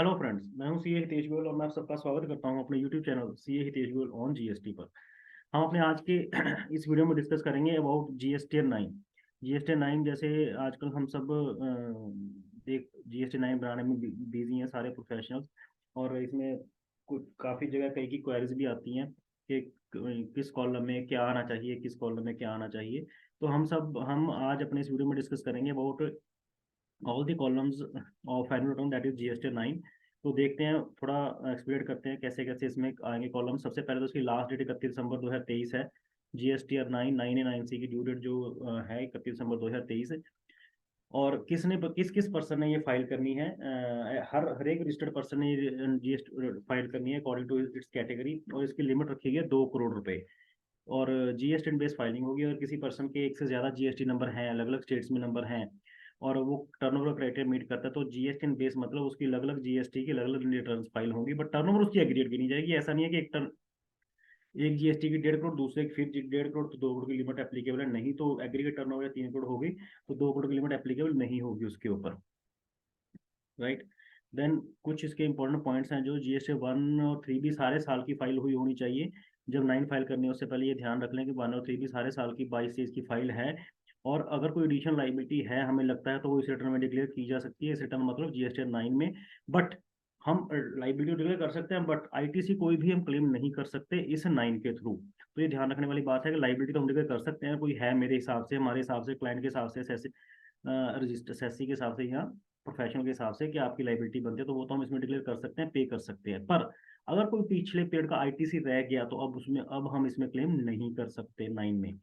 Hello friends, मैं हूं CA Hitesh Goyal और मैं आप सबका स्वागत करता हूं अपने YouTube channel CA Hitesh Goyal on GST पर। हम अपने आज के इस वीडियो में डिस्कस करेंगे अबाउट जीएसटी 9। जीएसटी 9 जैसे आजकल हम सब देख जीएसटी 9 बनाने में बिजी हैं सारे प्रोफेशनल्स। और इसमें कुछ काफ़ी जगह कई की क्वेरीज भी आती हैं कि किस कॉलम में क्या आना चाहिए, किस कॉलम में क्या आना चाहिए। तो हम आज अपने इस वीडियो में डिस्कस करेंगे about all the columns of annual return that is GST 9। तो देखते हैं, थोड़ा एक्सप्लेन करते हैं कैसे कैसे इसमें आएंगे कॉलम। सबसे पहले तो उसकी लास्ट डेट 31 दिसंबर 2023 है। जीएसटी 9 9 की ड्यू डेट जो है 31 दिसंबर 2023। और किस किस पर्सन ने ये फाइल करनी है, हर एक रजिस्टर्ड पर्सन ने जीएसटी फाइल करनी है अकॉर्डिंग टू इट्स कैटेगरी। और इसकी लिमिट रखी है 2 करोड़ रुपए। और जीएसटी बेस्ड फाइलिंग होगी। और किसी पर्सन के एक से ज़्यादा जीएसटी नंबर हैं, अलग अलग स्टेट्स में नंबर हैं, और वो टर्नओवर क्राइटेरिया मीट करता है, तो जीएसटी बेस मतलब उसकी अलग अलग जीएसटी की अलग अलग रिटर्न फाइल होंगी, बट टर्नओवर उसकी एग्रीगेट गिनी जाएगी। ऐसा नहीं है कि एक जीएसटी की 1.5 करोड़, दूसरे की फिर 1.5 करोड़, तो 2 करोड़ की लिमिट एप्लीकेबल है। नहीं, तो एग्रीगेट टर्नओवर 3 करोड़ होगी तो 2 करोड़ की लिमिट एप्लीकेबल नहीं होगी उसके ऊपर, राइट। देन कुछ इसके इंपॉर्टेंट पॉइंट्स हैं। जो जीएसटी 1 और 3 भी सारे साल की फाइल हुई होनी चाहिए। जब 9 फाइल करनी है उससे पहले ये ध्यान रख लें कि 1 और 3 भी सारे साल की 22 तेईस की फाइल है। और अगर कोई एडिशनल लाइबिलिटी है हमें लगता है तो वो इस रिटर्न में डिक्लेयर की जा सकती है। इस रिटर्न मतलब जीएसटी 9 में। बट हम लाइबिलिटी डिक्लेयर कर सकते हैं, बट आईटीसी कोई भी हम क्लेम नहीं कर सकते इस 9 के थ्रू। तो ये ध्यान रखने वाली बात है कि लाइबिलिटी तो हम डिक्लेयर कर सकते हैं, कोई है मेरे हिसाब से, हमारे हिसाब से, क्लाइंट के हिसाब से, रजिस्टर सेसी के हिसाब से या प्रोफेशनल के हिसाब से कि आपकी लाइबिलिटी बनती है, तो वो तो हम इसमें डिक्लेयर कर सकते हैं, पे कर सकते हैं। पर अगर कोई पिछले पीरियड का आईटीसी रह गया तो अब हम इसमें क्लेम नहीं कर सकते 9 में,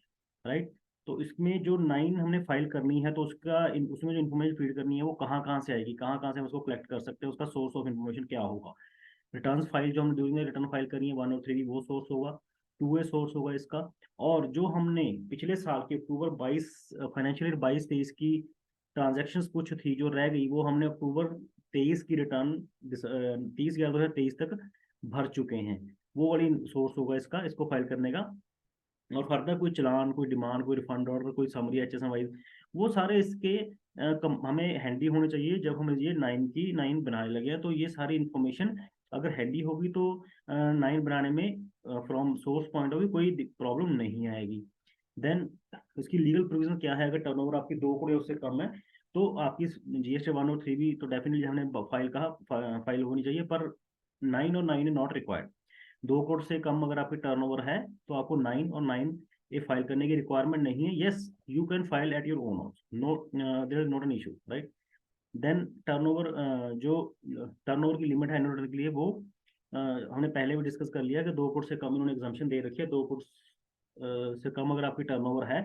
राइट। तो इसमें जो 9 हमने फाइल करनी है तो उसमें जो इन्फॉर्मेशन फीड करनी है वो कहाँ कहाँ से आएगी, कहाँ कहाँ से हम उसको कलेक्ट कर सकते हैं, उसका सोर्स ऑफ इन्फॉर्मेशन क्या होगा। रिटर्न फाइल जो हम ड्यूरिंग रिटर्न फाइल करी है 1 और 3, वो सोर्स होगा। 2A सोर्स होगा इसका। और जो हमने पिछले साल के अक्टूबर 22 फाइनेंशियल ईयर 22 23 की ट्रांजेक्शन कुछ थी जो रह गई, वो हमने अक्टूबर 23 की रिटर्न 30/11/2023 तक भर चुके हैं। वो वाली सोर्स होगा इसका, इसको फाइल करने का। और फर्दर कोई चलान, कोई डिमांड, कोई रिफंड ऑर्डर, कोई समरी HSM वाइज, वो सारे इसके हमें हैंडी होने चाहिए। जब हम ये 9 बनाने लगे हैं तो ये सारी इंफॉर्मेशन अगर हैंडी होगी तो 9 बनाने में from source point of view कोई प्रॉब्लम नहीं आएगी। देन इसकी लीगल प्रोविजन क्या है। अगर टर्नओवर आपकी 2 करोड़ या उससे कम है तो आपकी जीएसटी 1 और 3 भी तो डेफिनेटली हमने फाइल कहा फाइल होनी चाहिए। पर 9 नॉट रिक्वायर्ड। 2 करोड़ से कम अगर आपकी टर्नओवर है तो आपको 9 ये फाइल करने की रिक्वायरमेंट नहीं है। Yes, you can file at your own house, no there is not an issue, right. Then turnover, जो टर्नओवर की लिमिट है एनुअल के लिए, वो हमने पहले भी डिस्कस कर लिया कि 2 करोड़ से कम इन्होंने एग्जाम्पशन दे रखी है। 2 करोड़ से कम अगर आपकी टर्नओवर है,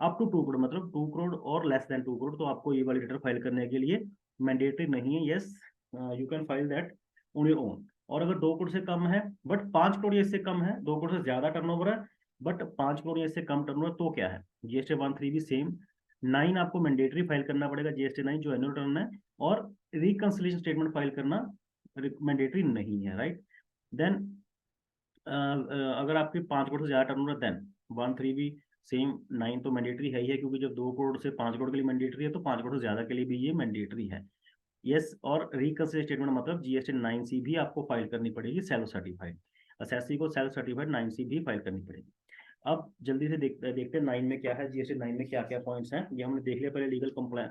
अप टू 2 करोड़, मतलब 2 करोड़ और लेस देन 2 करोड़, तो आपको ये वाली रिटर्न फाइल करने के लिए मैंडेटरी नहीं है। Yes, you can file that on your own. और अगर 2 करोड़ से कम है बट 5 करोड़ या इससे कम है, 2 करोड़ से ज्यादा टर्नओवर है बट 5 करोड़ या इससे कम टर्नओवर, तो क्या है, जीएसटी 1 3 भी सेम। 9 आपको मैंडेटरी फाइल करना पड़ेगा, जीएसटी 9 जो एनुअल रिटर्न है। और रिकंसिलिएशन स्टेटमेंट फाइल करना मैंडेटरी नहीं है, राइट। देन अगर आपकी 5 करोड़ से ज्यादा टर्नओवर है, देन 1 3 भी सेम। 9 तो मैंडेटरी है ही है, क्योंकि जब 2 करोड़ से 5 करोड़ के लिए मैंडेटरी है तो 5 करोड़ से ज्यादा के लिए भी ये मैंडेटरी है। यस, और रिकंसिलिएशन स्टेटमेंट मतलब जीएसटी 9C भी आपको फाइल करनी पड़ेगी, सेल्फ सर्टिफाइड। असेसी को सेल्फ सर्टिफाइड 9C भी फाइल करनी पड़ेगी। अब जल्दी से देखते हैं 9 में क्या है, जीएसटी 9 में क्या क्या पॉइंट्स हैं। ये हमने देख लिया पहले, लीगल कंप्लाय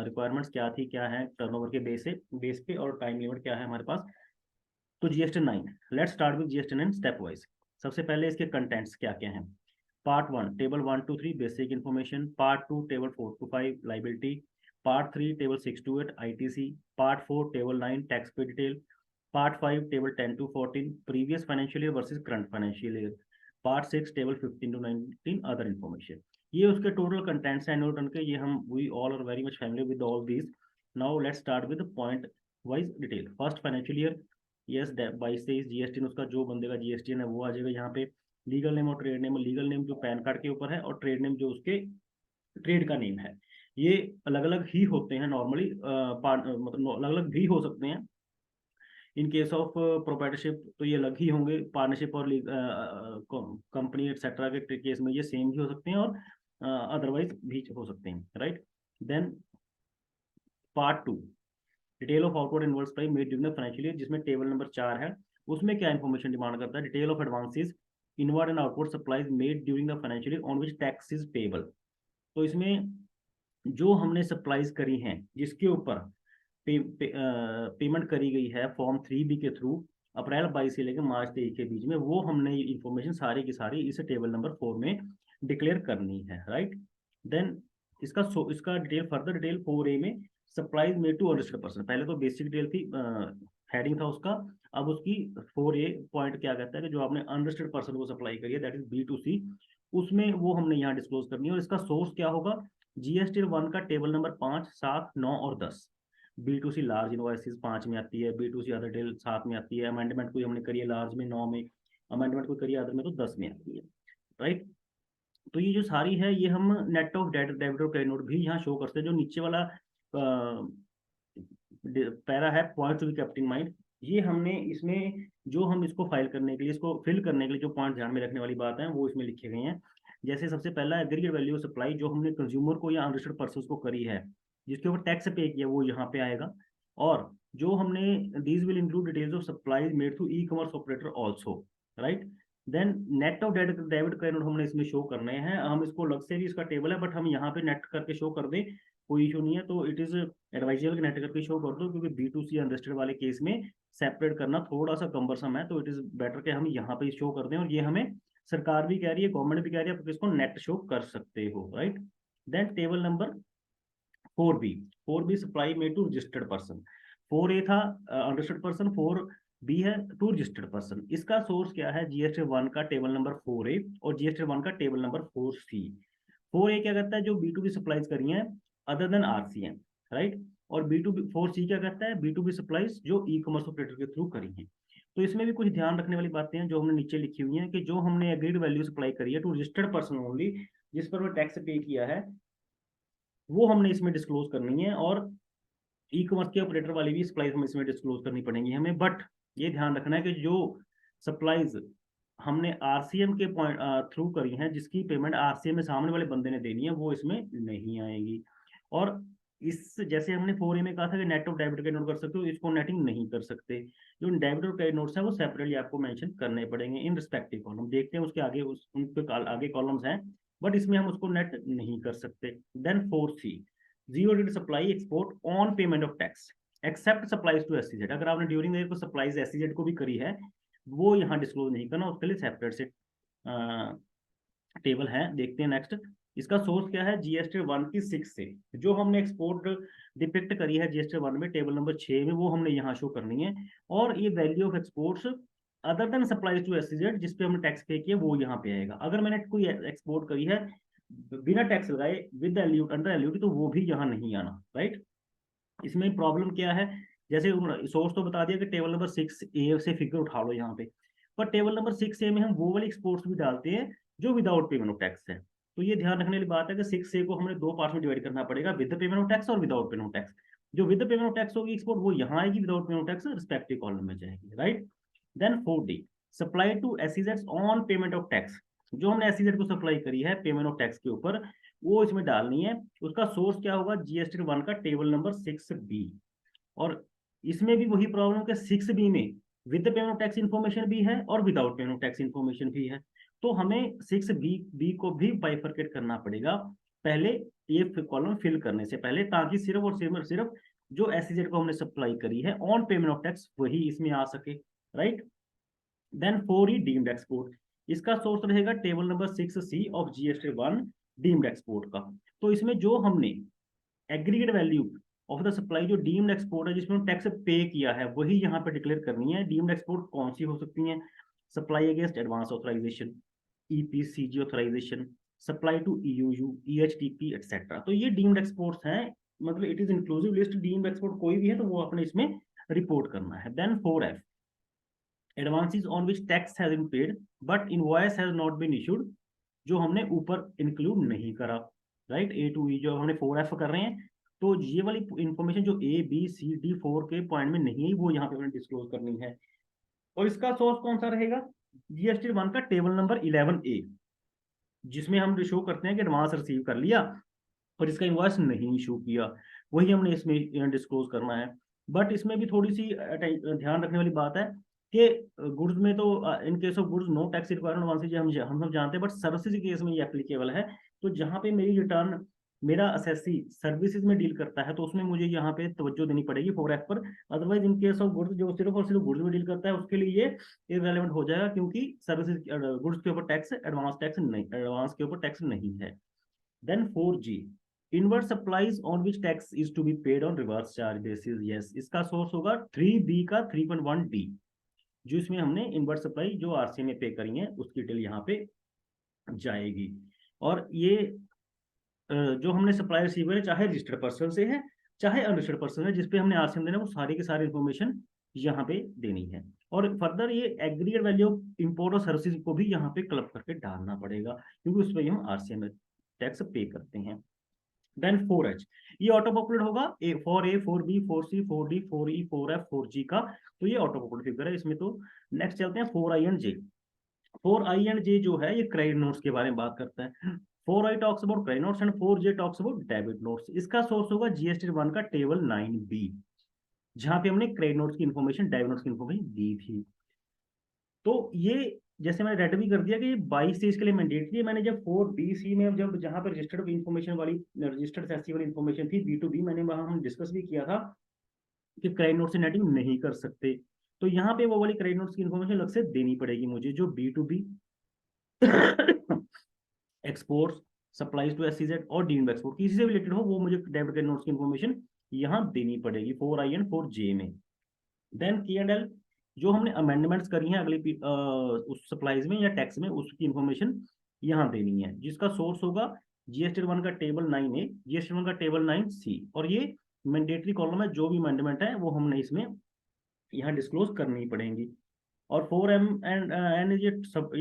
रिक्वायरमेंट्स क्या थी, क्या है टर्नओवर के बेस पे, और टाइम लिमिट क्या है हमारे पास। तो GST 9, let's start with GST 9 step wise. सबसे पहले इसके कंटेंट्स क्या क्या हैं। Part 1 table 1 to 3 basic information. Part 2 table 4 to 5 liability. Part 3 table 6 to 8 ITC. Part 4 table 9 tax pay detail. Part 5 table 10 to 14 previous financial year versus current financial year. Part 6 table 15 to 19 other information. ये उसके total contents हैं annual return के। ये हम we all are very much familiar with all these. Now let's start with point wise detail. First financial year. Yes, 22 23 GST उसका जो बंदेगा GST है वो आ जाएगा यहाँ पे। लीगल नेम और ट्रेड नेम, लीगल नेम जो पैन कार्ड के ऊपर है और ट्रेड नेम जो उसके ट्रेड का नेम है, ये अलग अलग ही होते हैं नॉर्मली, मतलब अलग अलग भी हो सकते हैं। इन केस ऑफ प्रोप्राइटरशिप तो ये अलग ही होंगे, पार्टनरशिप और कंपनी एक्सेट्रा के केस में ये सेम भी हो सकते हैं, और अदरवाइज भी हो सकते हैं, right. Then part 2 detail of outward inverse supply made during the financial year, जिसमें टेबल नंबर 4 है, उसमें क्या इन्फॉर्मेशन डिमांड करता है, detail of advances inward and outward supplies made during the financial year on which tax is payable. तो इसमें जो हमने सप्लाईज करी हैं जिसके ऊपर पेमेंट करी गई है फॉर्म 3B के थ्रू अप्रैल 22 से लेकर मार्च 23 के बीच में, वो हमने इंफॉर्मेशन सारी की सारी इस टेबल नंबर 4 में डिक्लेयर करनी है, राइट। देन इसका डिटेल, फर्दर डिटेल 4A में supplies made to unregistered person, पहले तो बेसिक डिटेल थी, हेडिंग था उसका, अब उसकी 4A पॉइंट क्या कहता है कि जो आपने अनरजिस्टर्ड पर्सन को सप्लाई करी है, दैट इज B2C, उसमें वो हमने यहाँ डिस्क्लोज करनी है। और इसका सोर्स क्या होगा, GST 1 का टेबल नंबर 5, 7, 9 और 10। B2C लार्ज इनवॉइसेस 5 में आती है, B2C अदर डिटेल 7 में आती है, अमेंडमेंट कोई हमने करी है लार्ज में 9 में, अमेंडमेंट कोई करी है अदर में तो 10 में आती है, राइट। तो ये जो सारी है ये हम नेट ऑफ डेबिट और क्रेडिट नोट भी यहाँ शो करते हैं। जो नीचे वाला पैरा है point two be kept in mind, ये हमने इसमें जो हम इसको फाइल करने के लिए, इसको फिल करने के लिए जो पॉइंट ध्यान में रखने वाली बात है वो इसमें लिखे गए हैं। जैसे सबसे पहला एग्रीगेट वैल्यू सप्लाई जो हमने कंज्यूमर को या अनरजिस्टर्ड पर्सन को करी है, जिसके ऊपर टैक्स पे किया, वो यहाँ पे आएगा। और जो हमने these will include details of supplies made through e commerce operator also, right. Then net of debit credit हमने इसमें शो करने हैं, हम इसको अलग से भी इसका टेबल है बट हम यहाँ पे नेट करके शो कर दें कोई इशू नहीं है, तो इट इज एडवाइजेबल कि नेट करके शो कर दो, क्योंकि B2C अनरजिस्टर्ड वाले केस में सेपरेट करना थोड़ा सा कम्बरसम है, तो इट इज बेटर कि हम यहाँ पे शो कर दें। और ये हमें सरकार भी कह रही है, गवर्नमेंट भी कह रही है, आप इसको नेट शो कर सकते हो, right. Then table number 4B supply made to registered person, 4A था अनरजिस्टर्ड पर्सन, 4B है टू रजिस्टर्ड पर्सन। इसका सोर्स क्या है, GST 1 का टेबल नंबर 4A और GST 1 का टेबल नंबर 4C। 4A क्या करता है, जो B2B सप्लाईज करी है अदर देन RCM, राइट। और B2B 4C क्या करता है, B2B सप्लाईज जो ई कॉमर्स ऑपरेटर के थ्रू करी है। तो इसमें भी कुछ ध्यान रखने वाली बातें हैं जो हमने नीचे लिखी हुई हैं, कि जो हमने एग्रीड वैल्यू सप्लाई करी है टू रजिस्टर्ड पर्सन ओनली, जिस पर वो टैक्स पे किया है, वो हमने इसमें डिस्क्लोज करनी है। और ई कॉमर्स के ऑपरेटर वाली भी सप्लाईज हमें इसमें डिस्क्लोज करनी पड़ेंगी हमें। बट ये ध्यान रखना है कि जो सप्लाईज हमने RCM के पॉइंट थ्रू करी हैं, जिसकी पेमेंट RCM में सामने वाले बंदे ने देनी है, वो इसमें नहीं आएगी। और इस जैसे हमने 4A में कहा था कि net of debit credit note कर सकते हो, इसको नेटिंग नहीं कर सकते। जो डेबिट और क्रेडिट नोट्स हैं वो सेपरेटली आपको मेंशन करने पड़ेंगे इन रिस्पेक्टिव कॉलम, देखते हैं उसके आगे उनके आगे कॉलम्स हैं, बट इसमें हम उसको नेट नहीं कर सकते। Then 4C zero rated supply export on payment of tax except supplies to SEZ। अगर आपने ड्यूरिंग द ईयर को सप्लाईज SEZ को भी करी है, वो यहाँ डिस्क्लोज नहीं करना, उसके लिए सेपरेट से टेबल है। देखते हैं नेक्स्ट, इसका सोर्स क्या है, GST 1 की 6 से जो हमने एक्सपोर्ट डिपिक्ट करी है GST 1 में टेबल नंबर 6 में, वो हमने यहाँ शो करनी है। और ये value of exports other than supplies to SEZ जिस पे हमने टैक्स पे किया, वो यहाँ पे आएगा। अगर मैंने कोई एक्सपोर्ट करी है बिना टैक्स लगाए विद एल्यूट अंडर एल्यूट, तो वो भी यहाँ नहीं आना, राइट। इसमें प्रॉब्लम क्या है, जैसे सोर्स तो बता दिया कि टेबल नंबर 6A से फिगर उठा लो यहाँ पे, पर टेबल नंबर 6A में हम वो वाली एक्सपोर्ट्स भी डालते हैं जो विदाउट पेमेंट ऑफ टैक्स है। तो ये ध्यान रखने वाली बात है कि 6A को हमने दो पार्ट में डिवाइड करना पड़ेगा, विद पेमेंट ऑफ टैक्स और विदाउट पेमेंट ऑफ टैक्स। जो विद पेमेंट ऑफ टैक्स होगी एक्सपोर्ट, वो यहाँ आएगी, without payment of tax respective column में जाएगी, right. Then 4D supply to SEZ on payment of tax, जो हमने SEZ को सप्लाई करी है पेमेंट ऑफ टैक्स के ऊपर, वो इसमें डालनी है। उसका सोर्स क्या होगा, GST 1 का टेबल नंबर 6B। और इसमें भी वही प्रॉब्लम कि 6B में with payment of tax information भी है और without payment of tax information भी है, तो हमें 6B को भी बाइफरकेट करना पड़ेगा पहले ये कॉलम फिल करने से पहले, ताकि सिर्फ और सिर्फ जो SEZ को हमने सप्लाई करी है ऑन पेमेंट ऑफ टैक्स वही इसमें आ सके, right. Then 4E deemed export, इसका सोर्स रहेगा टेबल नंबर 6C ऑफ GST 1 डीम्ड एक्सपोर्ट का। तो इसमें जो हमने aggregate value of the supply जो डीम्ड एक्सपोर्ट है, जिसमें टैक्स पे किया है, वही यहाँ पे डिक्लेयर करनी है। डीम्ड एक्सपोर्ट कौन सी हो सकती हैं, supply against advance authorisation, EPCG authorisation, supply to EUU, EHTP etcetera. तो ये डीम्ड एक्सपोर्ट्स हैं, मतलब it is inclusive list, deemed export कोई भी है तो वो आपने इसमें रिपोर्ट करना है। Then 4F advances on which tax has been paid but invoice has not been issued, जो हमने ऊपर इंक्लूड नहीं करा, राइट। A to E जो हमने 4F कर रहे हैं, तो ये वाली इंफॉर्मेशन जो A B C D 4 के पॉइंट में नहीं है, वो यहाँ पे हमें डिस्क्लोज करनी है। और इसका सोर्स कौन सा रहेगा, GST 1 का टेबल नंबर 11A, जिसमें हम शो करते हैं कि एडवांस रिसीव कर लिया और इसका इनवॉइस नहीं इशू किया, वही हमने इसमें डिस्क्लोज करना है। बट इसमें भी थोड़ी सी ध्यान रखने वाली बात है कि गुड्स में तो in case of goods no tax requirement one से हम सब जानते हैं, बट सर्विसेज के केस में ये एप्लीकेबल है। तो जहाँ पे मेरी रिटर्न मेरा असेसी सर्विसेज में डील करता है तो उसमें मुझे यहाँ पे तवज्जो देनी पड़ेगी 4F पर। Otherwise in case of goods जो सिर्फ और सिर्फ गुड्स में डील करता है उसके लिए ये इररिलेवेंट हो जाएगा, क्योंकि सर्विसेज गुड्स के ऊपर टैक्स एडवांस के ऊपर टैक्स नहीं है। Then 4G, inward supplies on which tax is to be paid on reverse charge basis. Yes, इसका सोर्स होगा 3B का 3.1D, जो इसमें हमने इनवर्ट सप्लाई जो आरसी में पे करी है उसकी डिटेल यहाँ पे जाएगी। और ये जो हमने सप्लाई रिसीवर है, चाहे रजिस्टर्ड पर्सन से है चाहे अनरजिस्टर्ड पर्सन है, जिसपे हमने आरसीएम देना है, वो सारी की सारी इन्फॉर्मेशन यहाँ पे देनी है। और फर्दर ये एग्रीगेट वैल्यू ऑफ इंपोर्ट और सर्विसेज को भी यहाँ पे क्लब करके डालना पड़ेगा, क्योंकि उस पर हम आरसीएम टैक्स पे करते हैं। देन 4H, ये ऑटो पॉपुलेट होगा 4A 4B 4C 4D 4E 4F 4G का, तो ये ऑटो पॉपुलेट फिगर है इसमें। तो नेक्स्ट चलते हैं 4I and J। 4I and J जो है ये क्रेडिट नोट्स के बारे में बात करता है। 4I talks about credit notes and 4J talks about debit notes. इसका सोर्स होगा GST 1 का टेबल 9B, जहां पे हमने क्रेडिट नोट्स की इन्फॉर्मेशन डेबिट नोट्स की इन्फॉर्मेशन दी थी। तो ये जैसे मैंने रेड भी कर दिया कि 22 तेईस के लिए मैंडेटरी है। मैंने जब 4BC में जब जहां पर रजिस्टर्ड इन्फॉर्मेशन वाली रजिस्टर्ड सेसी वाली इन्फॉर्मेशन थी B2B, मैंने वहां हम डिस्कस भी किया था कि क्रेडिट नोट से नेटिंग नहीं कर सकते। तो यहाँ पे वो वाली क्रेडिट नोट्स की इन्फॉर्मेशन अलग से देनी पड़ेगी मुझे, जो B2B exports supplies to SEZ और डीम्ड एक्सपोर्ट किसी से रिलेटेड हो, वो मुझे डेबिट क्रेडिट नोट्स की इन्फॉर्मेशन यहाँ देनी पड़ेगी 4I एंड 4J में। देन K&L, जो हमने अमेंडमेंट्स करी हैं अगली उस सप्लाईज में या टैक्स में, उसकी इन्फॉर्मेशन यहाँ देनी है, जिसका सोर्स होगा GST 1 का टेबल 9A, GST 1 का टेबल 9C। और ये मैंडेटरी कॉलम है, जो भी अमेंडमेंट है वो हमने इसमें यहाँ डिस्क्लोज करनी पड़ेंगी। और 4M एंड ये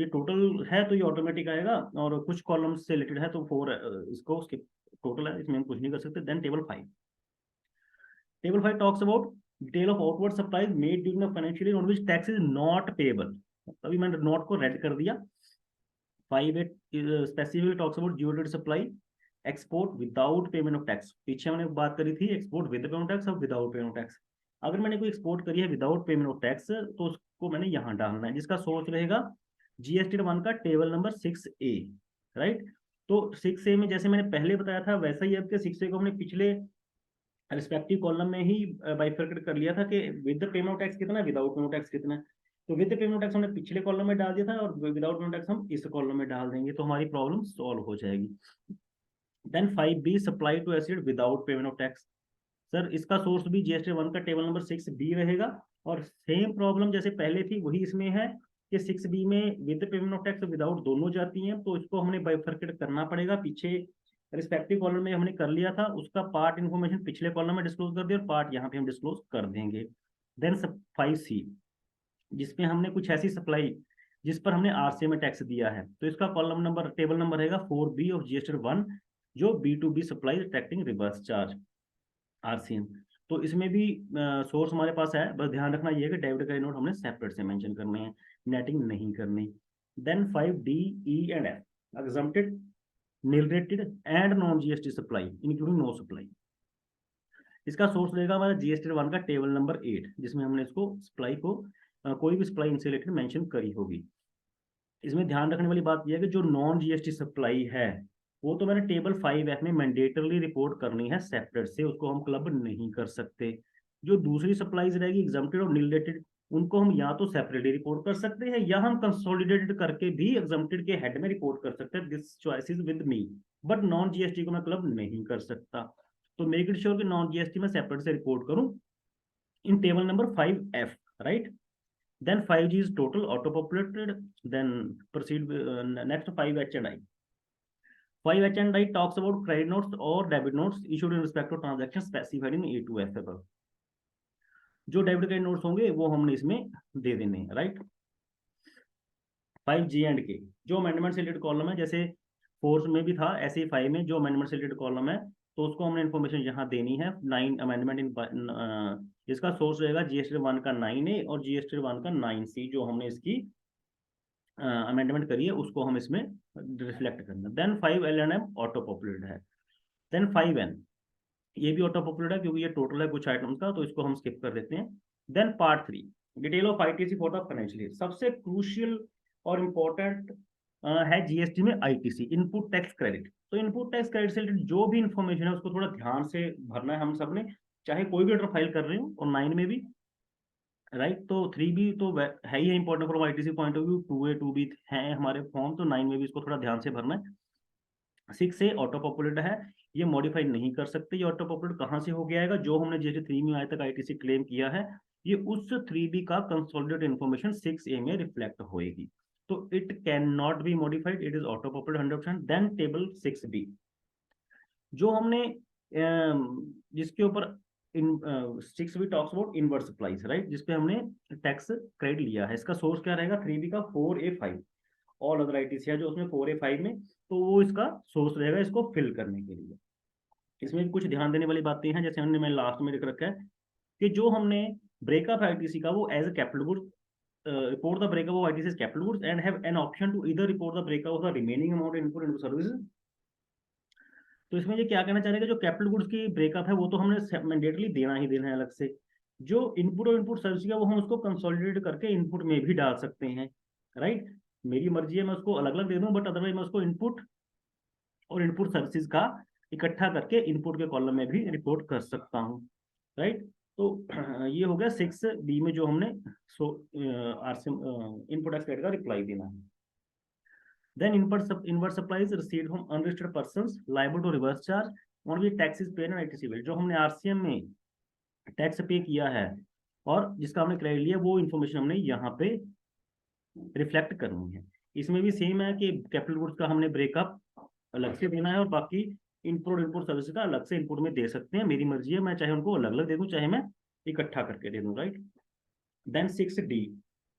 टोटल है तो ये ऑटोमेटिक आएगा, और कुछ कॉलम्स से रिलेटेड है तो 4 इसको उसके टोटल है, इसमें हम कुछ नहीं कर सकते। Then table 5 talks about detail of outward supplies made during the financial year on which tax is not payable. तभी मैंने नॉट को रेड कर दिया। 5A specifically talks about durated supply export without payment of tax. पीछे मैंने बात करी थी एक्सपोर्ट विद पेमेंट टैक्स और विदाउट पेमेंट टैक्स। अगर मैंने कोई एक्सपोर्ट करी है विदाउट पेमेंट ऑफ टैक्स तो उसको मैंने यहाँ डालना है, जिसका सोर्स रहेगा GST 1 का टेबल नंबर 6A, राइट। तो 6A में जैसे मैंने पहले बताया था वैसा ही अब के 6A को हमने पिछले रिस्पेक्टिव कॉलम में ही बाइफरकेट कर लिया था कि विद पेमेंट ऑफ टैक्स कितना है, विदाउट पेमेंट टैक्स कितना है। तो विद पेमेंट टैक्स हमने पिछले कॉलम में डाल दिया था और विदाउट पेमेंट टैक्स हम इस कॉलम में डाल देंगे, तो हमारी प्रॉब्लम सॉल्व हो जाएगी। Then 5B supply to acid without payment of tax. Sir इसका सोर्स भी GST 1 का टेबल नंबर 6B रहेगा, और सेम प्रॉब्लम जैसे पहले थी वही इसमें है कि 6B में with payment of tax without दोनों जाती हैं, तो इसको हमने बाइफरकेट करना पड़ेगा। पीछे रिस्पेक्टिव कॉलम में हमने कर लिया था, उसका पार्ट इन्फॉर्मेशन पिछले कॉलम में डिस्क्लोज कर दिया और पार्ट यहाँ पे हम डिस्क्लोज कर देंगे। देन 5C, जिसमें हमने कुछ ऐसी सप्लाई जिस पर हमने आरसीए में टैक्स दिया है, तो इसका कॉलम नंबर टेबल नंबर रहेगा 4B ऑफ GST 1, जो B2B supply attracting reverse charge RCM. तो इसमें भी सोर्स हमारे पास है, बस ध्यान रखना ये है कि डेबिट क्रेडिट नोट हमने सेपरेट से मेंशन करने हैं, नेटिंग नहीं करनी। Then 5D E and F exempted nil rated and non GST supply including no supply. इसका सोर्स रहेगा हमारा GST 1 का टेबल नंबर 8, जिसमें हमने इसको सप्लाई को कोई भी सप्लाई इनसे रिलेटेड मेंशन करी होगी। इसमें ध्यान रखने वाली बात यह है कि जो नॉन GST सप्लाई है वो तो मैंने टेबल 5F में मैंडेटरली रिपोर्ट करनी है सेपरेट से, उसको हम क्लब नहीं कर सकते। जो दूसरी सप्लाईज रहेगी एग्जम्प्टेड और नील रेटेड, उनको हम या तो सेपरेटली रिपोर्ट कर सकते हैं या हम कंसोलिडेटेड करके भी एग्जम्प्टेड के हेड में रिपोर्ट कर सकते हैं। This choice is with me, but non GST को मैं क्लब नहीं कर सकता। तो मेक इट श्योर कि नॉन GST में सेपरेट से रिपोर्ट करूं इन table number 5F, right. Then 5G is total auto populated. Then proceed next 5H and I. 5H and I talks about credit notes or debit notes issued in respect to transactions specified in A2F above. जो debit credit notes होंगे वो हमने इसमें दे देने हैं, right. 5G and के जो amendment से रिलेटेड कॉलम है, जैसे 4 में भी था ऐसे ही 5 में जो अमेंडमेंट से रिलेटेड कॉलम है, तो उसको हमने इन्फॉर्मेशन यहाँ देनी है। 9 अमेंडमेंट इन इसका सोर्स रहेगा GST 1 का 9A और GST 1 का 9C, जो हमने इसकी अमेंडमेंट करी है उसको हम इसमें रिफ्लेक्ट करना। Then 5L and M auto populated है। देन 5N ये भी ऑटो पॉपुलेट है क्योंकि ये टोटल है कुछ आइटम्स का, तो इसको हम स्किप कर देते हैं। Then part 3, detail of ITC for the financial year. सबसे क्रूशियल और इम्पोर्टेंट है जीएसटी में आईटीसी, इनपुट टैक्स क्रेडिट। तो इनपुट टैक्स क्रेडिट से रिलेटेड जो भी इंफॉर्मेशन है उसको थोड़ा ध्यान से भरना है हम सब ने, चाहे कोई भी ऑर्डर फाइल कर रहे हो, और 9 में भी, राइट। तो 3 भी तो है ही important from ITC point of view, 2A 2B है हमारे फॉर्म, तो 9 में भी इसको थोड़ा ध्यान से भरना है। 6A ऑटो पॉपुलेट है, ये मॉडिफाई नहीं कर सकते। ये ऑटो पॉपुलेट कहाँ से हो गया है, जो हमने जीएसटी 3 में आज तक आईटीसी क्लेम किया है, ये उस 3B का कंसोलिडेटेड इन्फॉर्मेशन 6A में रिफ्लेक्ट होएगी। तो it can not be modified, it is auto populate 100%। Then table 6B, जो हमने जिसके ऊपर in 6B talks about inverse supplies, right, जिसपे हमने टैक्स क्रेडिट लिया है। इसका सोर्स क्या रहेगा, 3B का 4A5। ऑल अदर आईटीसी है जो उसमें 4A5 में, तो वो इसका सोर्स रहेगा इसको फिल करने के लिए। इसमें भी कुछ ध्यान देने वाली बातें हैं, जैसे हमने मैं लास्ट में लिख रखा है कि जो हमने ब्रेकअप आईटीसी का वो as a capital goods, report the breakup of ITC as capital goods and have an option to either report the breakup of the remaining amount input into services। तो इसमें ये क्या कहना चाह रहे हैं कि जो कैपिटल गुड्स की ब्रेकअप है वो तो हमने मैंडेटली देना ही देना है अलग से। जो इनपुट और इनपुट सर्विस का वो हम उसको कंसोलिडेट करके इनपुट में भी डाल सकते हैं, राइट। मेरी मर्जी है मैं उसको अलग अलग दे दूं, बट अदरवाइज मैं उसको इनपुट और इनपुट सर्विसेज का इकट्ठा करके इनपुट के कॉलम में भी रिपोर्ट कर सकता हूँ, राइट। तो ये हो गया 6B में जो हमने इनपुट टैक्स क्रेडिट का रिप्लाई देना है। Then inward supplies received from unregistered persons liable to reverse charge only taxes paid on ITC bill। जो हमने आरसीएम में टैक्स पे किया है और जिसका हमने क्रेडिट लिया, वो इन्फॉर्मेशन हमने यहाँ पे रिफ्लेक्ट करनी है। इसमें भी सेम है कि कैपिटल गुड्स का हमने ब्रेकअप अलग से देना है और बाकी इनपुट इनपुट सर्विस का अलग से इनपुट में दे सकते हैं। मेरी मर्जी है, मैं चाहे उनको अलग अलग दे दूं, चाहे मैं इकट्ठा करके दे दूं, right. Then 6D,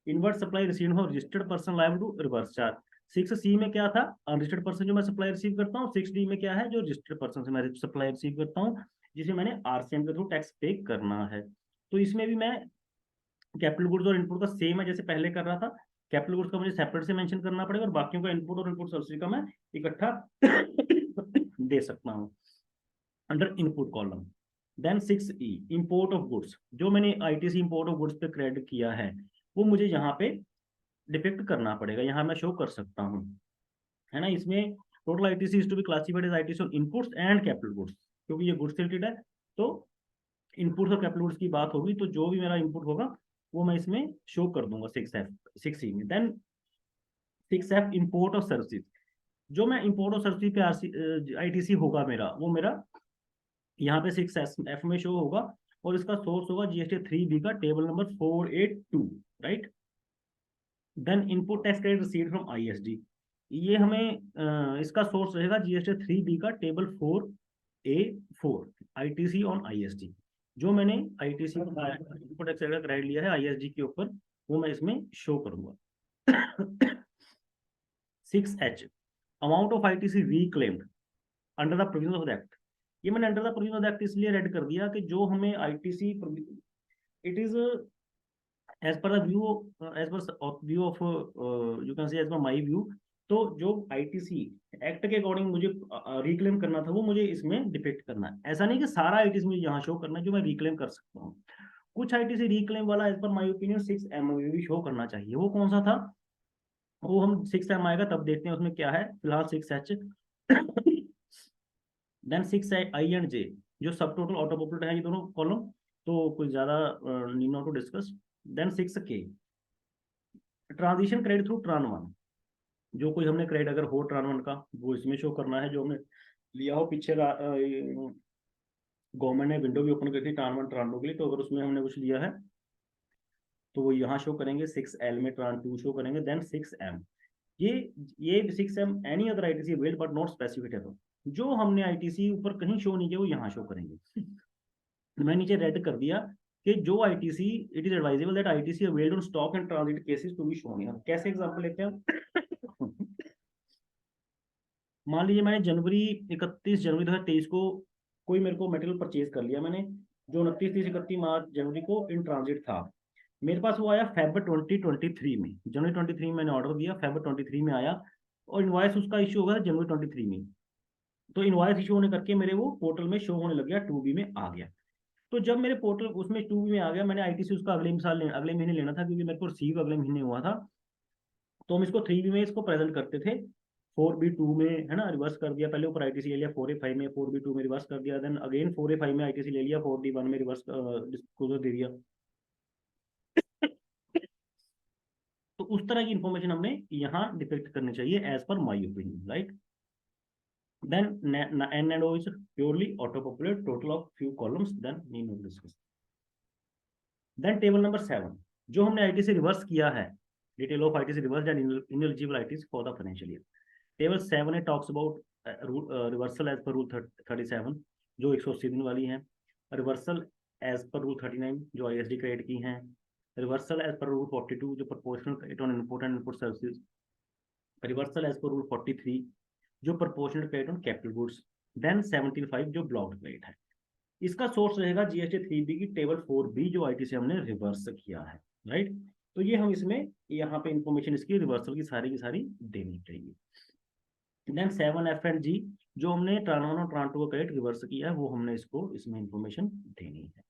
inward supply received हो registered person liable to reverse charge. 6C में क्या था, अनरजिस्टर्ड पर्सन जो मैं सप्लाई रिसीव करता हूँ। 6D में क्या है, जो रजिस्टर्ड पर्सन से मैं सप्लाई रिसीव करता हूँ, जिसे मैंने आरसीएम के थ्रू टैक्स पे करना है। तो इसमें भी मैं कैपिटल गुड्स और इनपुट का सेम है जैसे पहले कर रहा था। कैपिटल गुड्स का मुझे सेपरेट से मेंशन करना पड़ेगा और बाकियों का इनपुट और इनपुट सब्सिडी का मैं इकट्ठा दे सकता हूँ under input column. Then 6E, import of goods, जो मैंने आईटीसी इंपोर्ट ऑफ गुड्स पे क्रेडिट किया है वो मुझे यहाँ पे डिपिक्ट करना पड़ेगा, यहाँ मैं शो कर सकता हूँ, है ना। इसमें total ITC is to be classified as ITC on inputs and capital goods, क्योंकि ये गुड्स रिलेटेड है तो इनपुट्स और कैपिटल गुड्स की बात होगी, तो जो भी मेरा इनपुट होगा वो मैं इसमें शो कर दूंगा 6E में। Then 6F, import of services, जो मैं इंपोर्ट ऑफ सर्विस पे आईटीसी होगा मेरा, वो मेरा यहाँ पे 6F में शो होगा और इसका सोर्स होगा जीएसटी 3B का table number 482, right. Then input tax credit received from ISD, ये हमें इसका सोर्स रहेगा जीएसटी 3B का table 4A4, ITC on ISD. जो मैंने आईटीसी इनपुट टैक्स क्रेडिट लिया है आईएसडी के ऊपर, वो मैं इसमें शो करूंगा। 6H, amount of ITC reclaimed under the provision of the act. ये मैंने under the provision of the act इसलिए रेड कर दिया कि जो हमें ITC, it is as per view, as per view of, you can say as per my view, तो जो आईटीसी एक्ट के अकॉर्डिंग मुझे रिक्लेम करना था वो मुझे इसमें डिपिक्ट करना है। ऐसा नहीं कि सारा आईटीसी मुझे यहाँ शो करना है जो मैं रिक्लेम कर सकता हूँ। कुछ आईटीसी रिक्लेम वाला as per my opinion 6M में भी शो करना चाहिए। वो कौन सा था, वो हम 6M आएगा तब देखते हैं उसमें क्या है। फिलहाल 6H। Then 6I and J, जो सब टोटल ऑटो पॉपुलेट है ये दोनों कॉलम, तो कुछ ज्यादा need not to discuss. Then 6K, transition credit through tran 1, जो कोई हमने क्रेडिट अगर हो ट्रान 1 का वो इसमें शो करना है। जो हमने लिया हो पीछे, गवर्नमेंट ने विंडो भी ओपन करी थी ट्रान 1 ट्रान 2 के लिए, तो अगर उसमें हमने कुछ लिया है तो वो यहाँ शो करेंगे। 6L में ट्रान 2 शो करेंगे। देन 6M, ये 6M any other ITC weld but not specific, जो हमने आईटीसी ऊपर कहीं शो नहीं किया वो यहाँ शो करेंगे। मैं नीचे रेड कर दिया कि जो ITC, it is advisable that ITC availed on stock and transit cases to be shown. है कैसे एग्जांपल लेते हैं। मान लीजिए मैंने 31 जनवरी 2023 को कोई मेरे को मटेरियल परचेज कर लिया मैंने, जो 29, 30, 31 मार्च जनवरी को इन ट्रांजिट था। मेरे पास वो आया फेब 2023 में, जनवरी 23 में मैंने ऑर्डर दिया, फेब 23 में आया और इनवॉइस उसका इश्यू होगा जनवरी 23 में। तो इनवॉइस इशू होने करके मेरे वो पोर्टल में शो होने लग गया, 2B में आ गया। तो जब मेरे पोर्टल उसमें 2B में आ गया, मैंने आईटीसी उसका अगले महीने लेना था, क्योंकि मेरे को रिसीव अगले महीने हुआ था। तो हम इसको 3B में इसको प्रेजेंट करते थे, 4B2 में, है ना, रिवर्स कर दिया, पहले ऊपर आईटीसी ले लिया 4A5 में, 4B2 में रिवर्स कर दिया, देन अगेन 4A5 में आईटीसी ले लिया, 4D1 में रिवर्स डिस्क्लोजर दे दिया। तो उस तरह की इंफॉर्मेशन हमने यहाँ डिपेक्ट करनी चाहिए as per my opinion, right. Then N and O is purely auto-populate, total of few columns, then need not discuss. Then table number 7, जो हमने IT से रिवर्स किया है, detail of IT से reversed and ineligible ITs for the financial year. Table 7 it talks about reversal as per rule 37, जो 180 दिन वाली है, reversal as per rule 39 जो ISD क्रिएट की हैं, reversal as per rule 42 जो proportional credit on input and input services, reversal as per rule 43 जो proportional credit on capital goods, then 75 जो ब्लॉक्ड क्रेडिट है। इसका सोर्स रहेगा जीएसटी 3B की टेबल 4B जो आईटी से हमने रिवर्स किया है, राइट। तो ये हम इसमें यहाँ पे इंफॉर्मेशन इसकी रिवर्सल की सारी देनी चाहिए। देन 7F एंड G जो हमने ट्रांसफर और ट्रांसफर क्रेडिट रिवर्स किया है, वो हमने इसको इसमें इंफॉर्मेशन देनी है।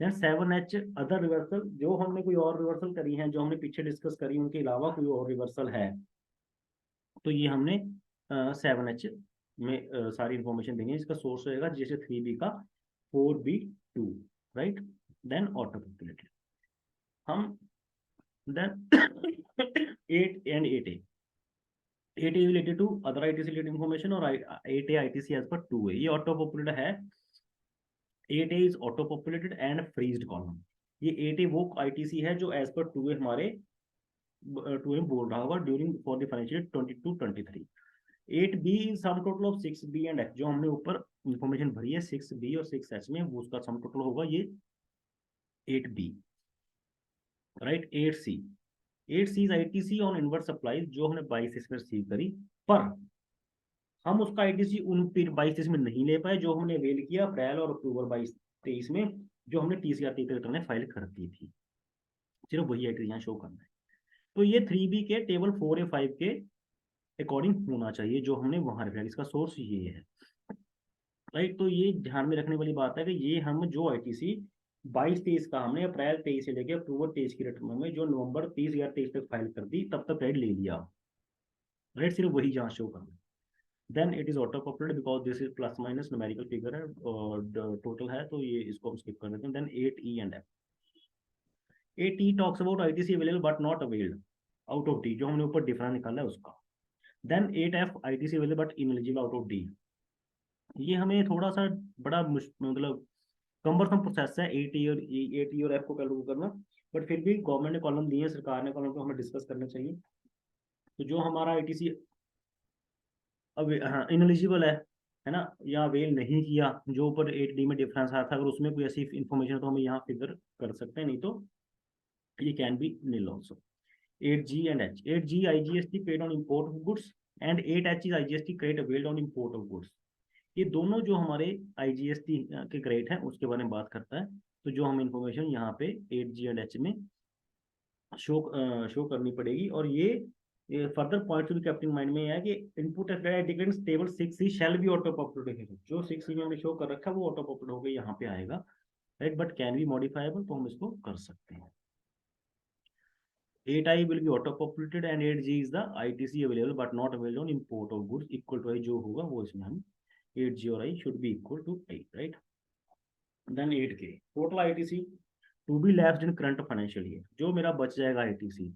देन 7H अदर रिवर्सल, जो हमने कोई और रिवर्सल करी है, जो हमने पीछे डिस्कस करी, उनके अलावा कोई और रिवर्सल है, तो ये हमने 7H में सारी इंफॉर्मेशन देनी है। इसका सोर्स रहेगा जैसे 3B का 4B2, right. Then auto calculated हम then 8 and 8A, 8A related to other ITC related information और 8A ITC as per 2A, ये ऑटो पॉपुलेटेड है। 8A is auto populated and freezed column. ये 8A वो ITC है जो as per 2A हमारे 2A बोल रहा होगा during for the financial 22-23। 8B sum total of 6B and H, जो हमने ऊपर इंफॉर्मेशन भरी है 6B और 6H में, वो उसका सम टोटल होगा ये 8B, right. 8C, 8C is ITC on inward supply, जो हमने 22 में रिसीव करी, पर हम उसका आईटीसी उन 22 में नहीं ले पाए जो हमने अवेल किया अप्रैल और अक्टूबर 22-23 में, जो हमने TCR रिटर्न फाइल कर दी थी। सिर्फ वही आईटीसी यहाँ शो करना है। तो ये 3B के टेबल 4A5 के अकॉर्डिंग होना चाहिए, जो हमने वहां रखा है। इसका सोर्स ये है, राइट। तो ये ध्यान में रखने वाली बात है कि ये हम जो आईटीसी 22-23 का हमने अप्रैल 23 से लेकर अक्टूबर 23 की रिटर्न में जो नवंबर 30 तक फाइल कर दी, तब तक क्रेडिट ले लिया, राइट। सिर्फ वही जहाँ शो करना। Then it is auto populated because this is plus minus numerical figure है और टोटल है, तो ये इसको हम स्किप कर देते हैं। Then 8E and F, 8E talks about ITC available but not availed out of D, जो हमने ऊपर डिफरेंस निकाला है उसका। Then 8F ITC available but ineligible out of D, ये हमें थोड़ा सा बड़ा मतलब कम्बरसम प्रोसेस है 8E और F को कैलकुलेट करना, बट फिर भी गवर्नमेंट ने कॉलम दिए, सरकार ने कॉलम को हमें डिस्कस करना चाहिए। तो जो हमारा आईटीसी अब हाँ इनएलिजिबल है ना, या अवेल नहीं किया, जो ऊपर 8D में डिफरेंस आया था, अगर उसमें कोई ऐसी इंफॉर्मेशन है तो हमें यहाँ फिगर कर सकते हैं, नहीं तो ये can be nil also. 8G and H, 8G IGST paid on import of goods and 8H is IGST credit availed on import of goods. ये दोनों जो हमारे IGST के क्रेडिट हैं उसके बारे में बात करता है। तो जो हम इंफॉर्मेशन यहाँ पे 8G एंड H में शो करनी पड़ेगी, और ये further point two be kept in mind में है कि input declaration table 6C shall be auto populated, जो 6C में हमने शो कर रखा है वो ऑटो पॉपुलेट होकर यहाँ पे आएगा, right. But can be modifiable, तो हम इसको कर सकते हैं। 8I will be auto populated and 8G is the ITC available but not available on import of goods equal to I, जो होगा वो इसमें हम 8G और I should be equal to I, right. Then 8K total ITC to be lapsed in current financial year, जो मेरा बच जाएगा ITC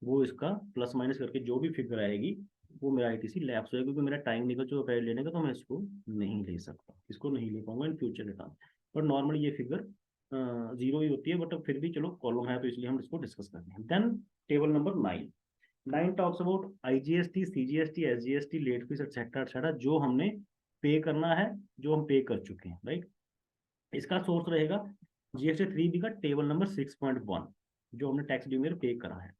वो इसका प्लस माइनस करके जो भी फिगर आएगी वो मेरा ITC लैप्स होगा, क्योंकि मेरा टाइम निकल चुका क्रेडिट लेने का, तो मैं इसको नहीं ले सकता, इसको नहीं ले पाऊंगा इन फ्यूचर रिटर्न। पर नॉर्मली ये फिगर जीरो ही होती है, बट फिर भी चलो कॉलम है तो इसलिए हम इसको डिस्कस करते हैं। Then table number 9 talks about IGST, CGST, SGST, late fee etcetera etcetera, जो हमने पे करना है, जो हम पे कर चुके हैं, राइट। इसका सोर्स रहेगा GST 3B का टेबल नंबर 6.1, जो हमने टैक्स ड्यू में पे करा है।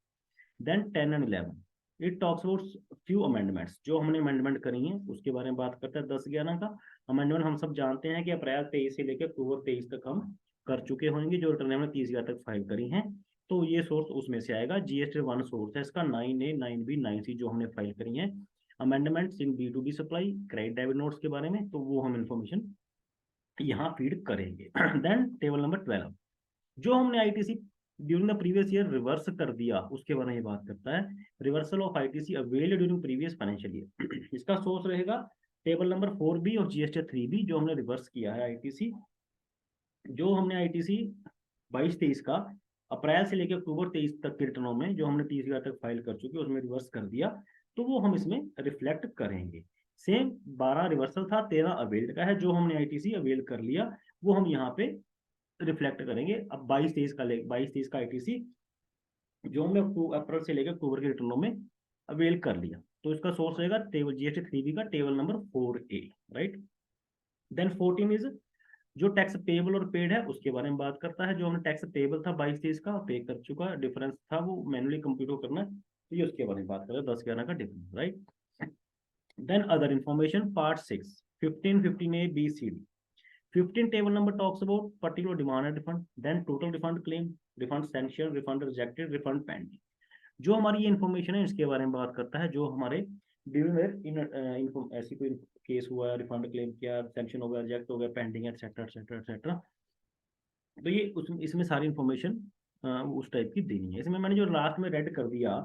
Then 10 and 11 it talks about few amendments, जो हमने अमेंडमेंट करी है उसके बारे में बात करता है। 10-11 का अमेंडमेंट हम सब जानते हैं कि अप्रैल 23 से लेकर अक्टूबर 23 तक हम कर चुके होंगे, जो रिटर्न हमने 30,000 तक फाइल करी हैं, तो ये सोर्स उसमें से आएगा। GST 1 सोर्स है इसका 9A, 9B, 9C जो हमने फाइल करी है अमेंडमेंट्स इन B2B supply, credit debit notes के बारे में, तो वो हम इंफॉर्मेशन यहाँ फीड करेंगे। देन टेबल नंबर 12, जो हमने ITC during the previous year reverse कर दिया उसके बारे में बात करता है। Reversal of ITC availed during previous financial year, इसका सोर्स रहेगा टेबल नंबर 4B और जीएसटी 3B, जो हमने रिवर्स किया है आईटीसी। जो हमने आईटीसी 22-23 का अप्रैल से लेकर अक्टूबर 23 तक के रिटर्नों में जो हमने 30,000 तक फाइल कर चुके उसमें रिवर्स कर दिया, तो वो हम इसमें रिफ्लेक्ट करेंगे। सेम 12 रिवर्सल था, 13 अवेल्ड का है, जो हमने आईटीसी अवेल कर लिया वो हम यहाँ पे रिफ्लेक्ट करेंगे। अब 22-23 का आईटीसी जो हमने अप्रैल से लेकर अक्टूबर के रिटर्नों में अवेल कर लिया, तो इसका सोर्स रहेगा टेबल जीएसटी 3B का table number 4A, right. Then 14 is जो टैक्स पेबल और पेड है उसके बारे में बात करता है। जो हमने टैक्स पेबल था 22-23 का पे कर चुका है, डिफरेंस था वो मैनुअली कंप्यूट करना है, तो ये उसके बारे में बात कर रहे हैं, 10-11 का difference, right. Then other information part 6, 15, 15A B C D। 15 table number talks about particular demand and refund, then total refund claim, refund sanction, refund rejected, refund pending। जो हमारी ये इन्फॉर्मेशन है इसके बारे में बात करता है, जो हमारे ड्यूरिंग ऐसी कोई केस हुआ, रिफंड क्लेम किया, सैंक्शन हो गया, रिजेक्ट हो गया, पेंडिंग एक्सेट्रा एक्सेट्रा एक्सेट्रा, तो ये इसमें सारी इन्फॉर्मेशन उस टाइप की देनी है। इसमें मैंने जो लास्ट में रेड कर दिया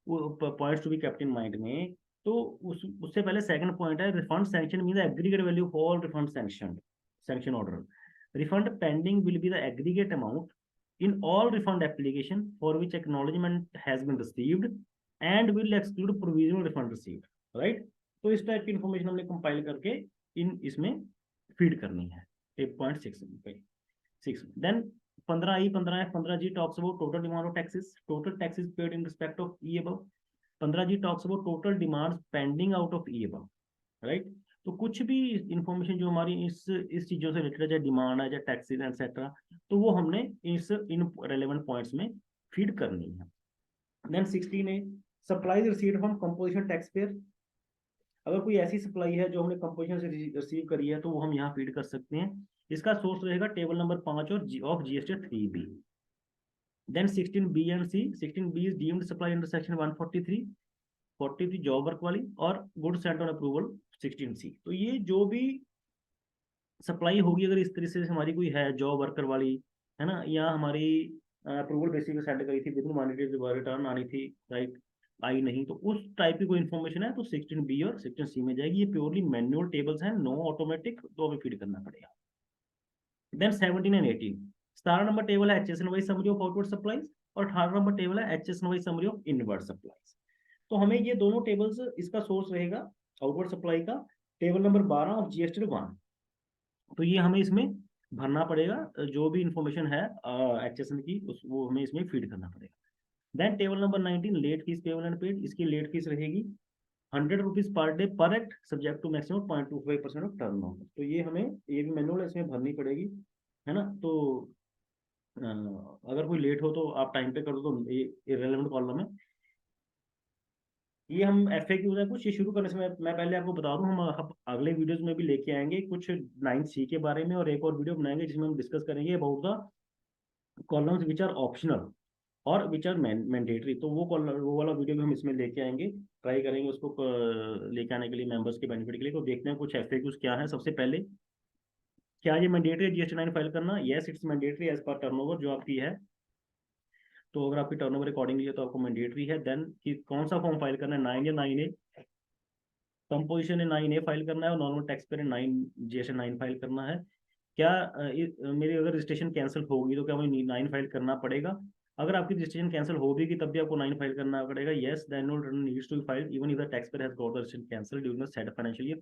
वो points to be kept in mind में, तो उससे पहले सेकंड पॉइंट है refund sanction mean the aggregate value of all refund sanction order। Refund pending will be the aggregate amount in all refund application for which acknowledgement has been received and will exclude provisional refund received, right। तो इस type की information हमने compile करके इसमें feed करनी है 8.6 पे 6। Then 15G talks about total demand of taxes, total taxes paid in respect of E above। 15G talks about total demands pending out of E above, right. तो कुछ भी इंफॉर्मेशन जो हमारी इस चीजों से रिलेटेड है, चाहे डिमांड है, चाहे टैक्सेस एटसेट्रा, तो वो हमने इन रेलेवेंट पॉइंट्स में फीड करनी है। देन 16 है supply received from composition tax payer. अगर कोई ऐसी सप्लाई है जो हमने कंपोजिशन से रिसीव करी है तो वो हम यहाँ फीड कर सकते हैं। इसका सोर्स रहेगा टेबल नंबर 5 और of GST 3B। Then 16B and C, 16B is deemed supply under section 143 job work वाली, और good Saint on approval 16C। तो ये जो भी सप्लाई होगी अगर इस तरह से हमारी कोई है जॉब वर्कर वाली, है ना, या हमारी अप्रूवल बेसिस पे सेंड करी थी, विद मॉनिटरी रिटर्न आनी थी, राइट, आई नहीं, तो उस टाइप की कोई इन्फॉर्मेशन है तो 16B और 16C में जाएगी। ये प्योरली मैनुअल टेबल्स हैं, नो ऑटोमेटिक, तो हमें फीड करना पड़ेगा। देन 17 एंड 18, 17 नंबर टेबल है HSN wise summary of outward supplies, और 18 नंबर टेबल है HSN wise summary of inward supplies. तो हमें ये दोनों टेबल्स, इसका सोर्स रहेगा आउटवर्ड सप्लाई का टेबल नंबर 12 और जीएसटी 1, तो ये हमें इसमें भरना पड़ेगा, जो भी इंफॉर्मेशन है HSN की वो हमें इसमें फीड करना पड़ेगा। Then table number 19 late fee payable and paid, इसकी लेट फीस रहेगी 100 rupees per day per act, subject to maximum 0.25% of turnover. तो ये हमें, ये भी मैनुअल इसमें भरनी पड़ेगी, है ना। तो अगर कोई लेट हो तो आप टाइम पे कर दो, तो ये इररिलेवेंट कॉलम है। ये हम FAQ है कुछ, ये शुरू करने से मैं पहले आपको बता दूं, हम अगले वीडियोस में भी लेके आएंगे कुछ 9C के बारे में, और एक और वीडियो बनाएंगे जिसमें हम डिस्कस करेंगे about the columns which are optional और विच आर मैंडेटरी। तो वो वाला वीडियो भी हम इसमें लेके आएंगे, ट्राई करेंगे उसको लेके आने के लिए मेंबर्स के बेनिफिट के लिए। तो देखते हैं कुछ FAQs क्या है। सबसे पहले, क्या ये मैंडेटरी है जीएसटी 9 फाइल करना? Yes, it's mandatory as per turnover जो आपकी है। तो अगर आपकी टर्नओवर अकॉर्डिंगली है तो आपको मैंडेटरी है। देन कि कौन सा फॉर्म फाइल करना है, 9 या 9A, कंपोजिशन है 9A फाइल करना है, और normal tax payer 9 GST 9 file करना है। क्या मेरी अगर रजिस्ट्रेशन कैंसिल होगी तो क्या मुझे 9 फाइल करना पड़ेगा? अगर आपकी रजिस्ट्रेशन कैंसिल होगी कि तब भी आपको 9 फाइल करना पड़ेगा। Yes, the annual return needs to be filed even if the tax payer has got the registration cancel during the said financial year.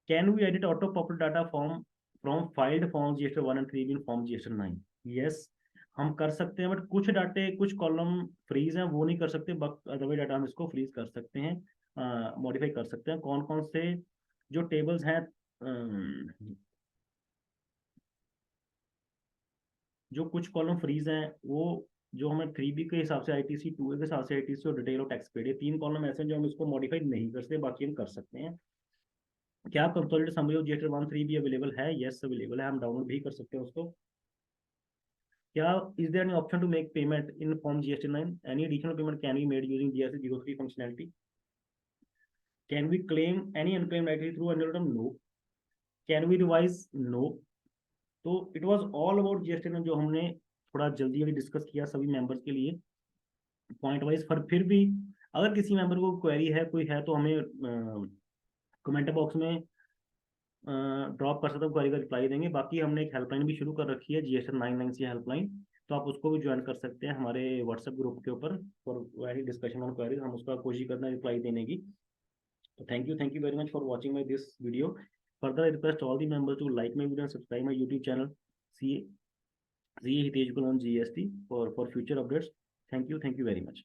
Can we edit auto popular data form from filed form GST 1 and 3 in form GST 9? Yes, हम कर सकते हैं, but कुछ डाटे, कुछ column freeze हैं वो नहीं कर सकते, बट अदरवाइज डाटा हम इसको फ्रीज कर सकते हैं, मॉडिफाई कर सकते हैं। कौन कौन से जो टेबल्स हैं, जो कुछ कॉलम फ्रीज हैं वो, जो हमें 3B के हिसाब से ITC, 2A के हिसाब से ITC और डिटेल और टैक्स पेड, ये 3 कॉलम ऐसे हैं जो हम इसको मॉडिफाई नहीं कर सकते, बाकी हम कर सकते हैं। क्या consolidated summary of GST 1 3B available है? यस, अवेलेबल है, हम डाउनलोड भी कर सकते हैं उसको। क्या is there any option to make payment in form GST 9? Any additional payment can be made using GST 03 functionality? Can we claim any unclaim right through annual return? No. Can we revise? No. तो it was all about GST में, जो हमने थोड़ा जल्दी जल्दी discuss किया सभी members के लिए पॉइंट वाइज। पर फिर भी अगर किसी मेंबर को क्वेरी है, कोई है, तो हमें कमेंट बॉक्स में ड्रॉप कर सकते हो, क्वेरी का रिप्लाई देंगे। बाकी हमने एक हेल्पलाइन भी शुरू कर रखी है, GST 99 हेल्पलाइन, तो आप उसको भी ज्वाइन कर सकते हैं हमारे व्हाट्सएप ग्रुप के ऊपर for any discussion on queries. हम उसका कोशिश करते हैं रिप्लाई देने की। तो thank you very much for watching my this video. Further I request all the members to like my video and subscribe my YouTube channel C A Hitesh Gul on GST for future updates. Thank you very much.